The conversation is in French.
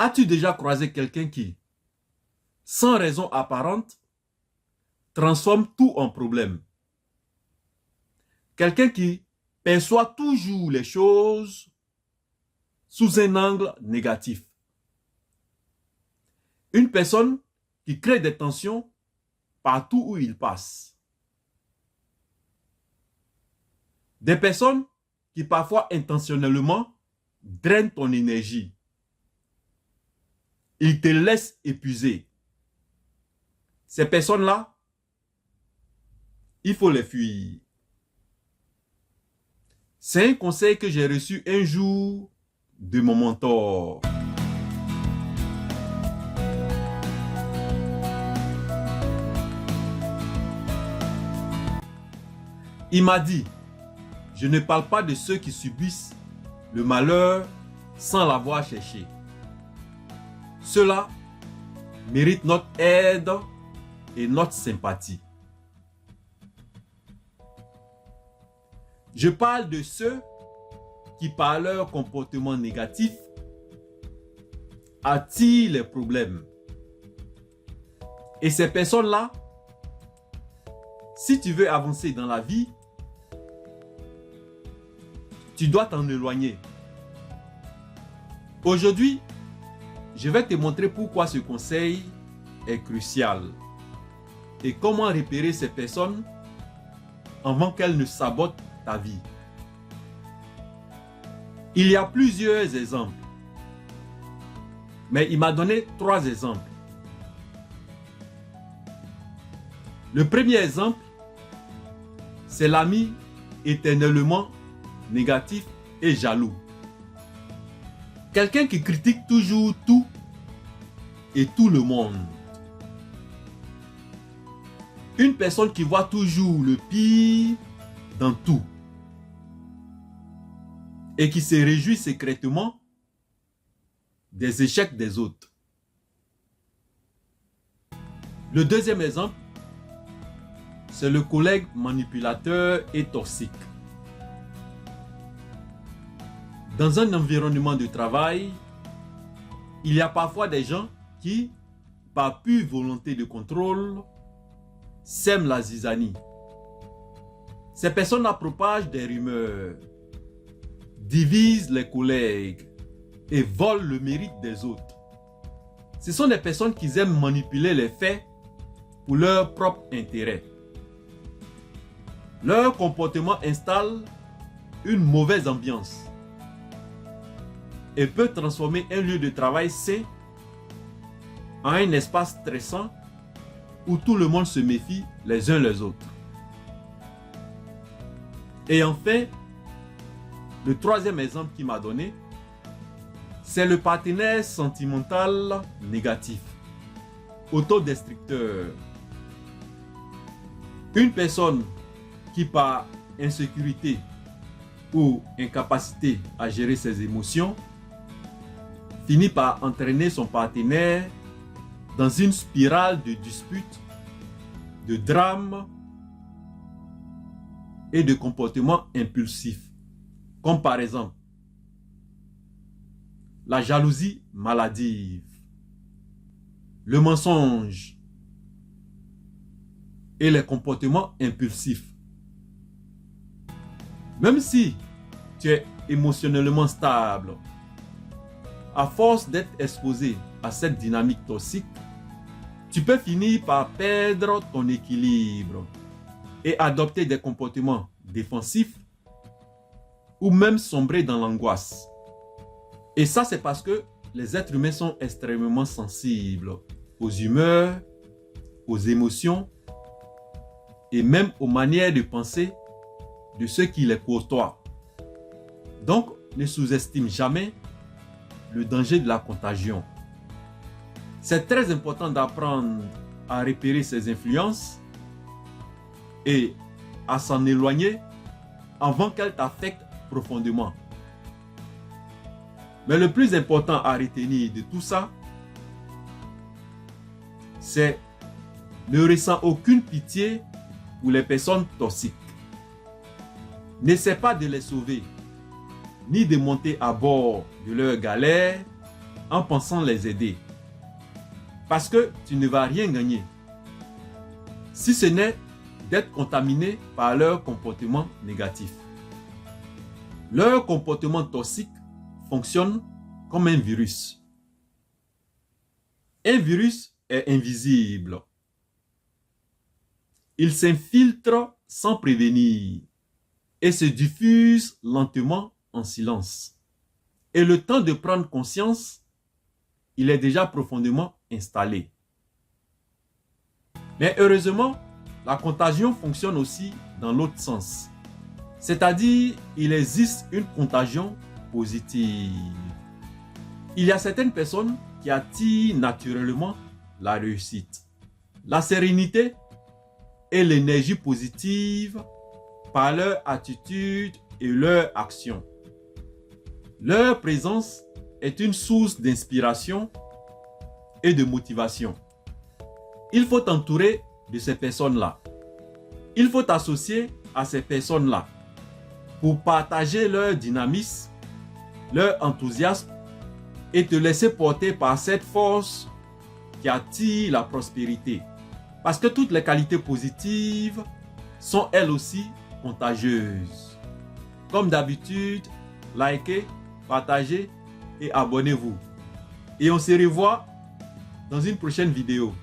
As-tu déjà croisé quelqu'un qui, sans raison apparente, transforme tout en problème? Quelqu'un qui perçoit toujours les choses sous un angle négatif. Une personne qui crée des tensions partout où il passe. Des personnes qui parfois intentionnellement drainent ton énergie. Ils te laissent épuiser. Ces personnes-là, il faut les fuir. C'est un conseil que j'ai reçu un jour de mon mentor. Il m'a dit, je ne parle pas de ceux qui subissent le malheur sans l'avoir cherché. Ceux-là méritent notre aide et notre sympathie. Je parle de ceux qui, par leur comportement négatif, attirent les problèmes. Et ces personnes-là, si tu veux avancer dans la vie, tu dois t'en éloigner. Aujourd'hui, je vais te montrer pourquoi ce conseil est crucial et comment repérer ces personnes avant qu'elles ne sabotent ta vie. Il y a plusieurs exemples, mais il m'a donné 3 exemples. Le premier exemple, c'est l'ami éternellement négatif et jaloux. Quelqu'un qui critique toujours tout et tout le monde. Une personne qui voit toujours le pire dans tout et qui se réjouit secrètement des échecs des autres. Le deuxième exemple, c'est le collègue manipulateur et toxique. Dans un environnement de travail, il y a parfois des gens qui, par pure volonté de contrôle, sèment la zizanie. Ces personnes-là propagent des rumeurs, divisent les collègues et volent le mérite des autres. Ce sont des personnes qui aiment manipuler les faits pour leur propre intérêt. Leur comportement installe une mauvaise ambiance et peut transformer un lieu de travail sain en un espace stressant où tout le monde se méfie les uns les autres. Et enfin, le troisième exemple qu'il m'a donné, c'est le partenaire sentimental négatif, autodestructeur. Une personne qui, par insécurité ou incapacité à gérer ses émotions, finit par entraîner son partenaire dans une spirale de disputes, de drames et de comportements impulsifs, comme par exemple la jalousie maladive, le mensonge et les comportements impulsifs. Même si tu es émotionnellement stable, à force d'être exposé à cette dynamique toxique, tu peux finir par perdre ton équilibre et adopter des comportements défensifs ou même sombrer dans l'angoisse. Et ça, c'est parce que les êtres humains sont extrêmement sensibles aux humeurs, aux émotions et même aux manières de penser de ceux qui les côtoient. Donc, ne sous-estime jamais le danger de la contagion. C'est très important d'apprendre à repérer ces influences et à s'en éloigner avant qu'elles t'affectent profondément. Mais le plus important à retenir de tout ça, c'est ne ressens aucune pitié pour les personnes toxiques. N'essaie pas de les sauver, ni de monter à bord de leur galère en pensant les aider. Parce que tu ne vas rien gagner, si ce n'est d'être contaminé par leur comportement négatif. Leur comportement toxique fonctionne comme un virus. Un virus est invisible. Il s'infiltre sans prévenir et se diffuse lentement en silence. Et le temps de prendre conscience, il est déjà profondément installé. Mais heureusement, la contagion fonctionne aussi dans l'autre sens. C'est-à-dire, il existe une contagion positive. Il y a certaines personnes qui attirent naturellement la réussite, la sérénité et l'énergie positive par leur attitude et leur action. Leur présence est une source d'inspiration et de motivation. Il faut t'entourer de ces personnes-là. Il faut t'associer à ces personnes-là pour partager leur dynamisme, leur enthousiasme et te laisser porter par cette force qui attire la prospérité. Parce que toutes les qualités positives sont elles aussi contagieuses. Comme d'habitude, likez, partagez et abonnez-vous. Et on se revoit dans une prochaine vidéo.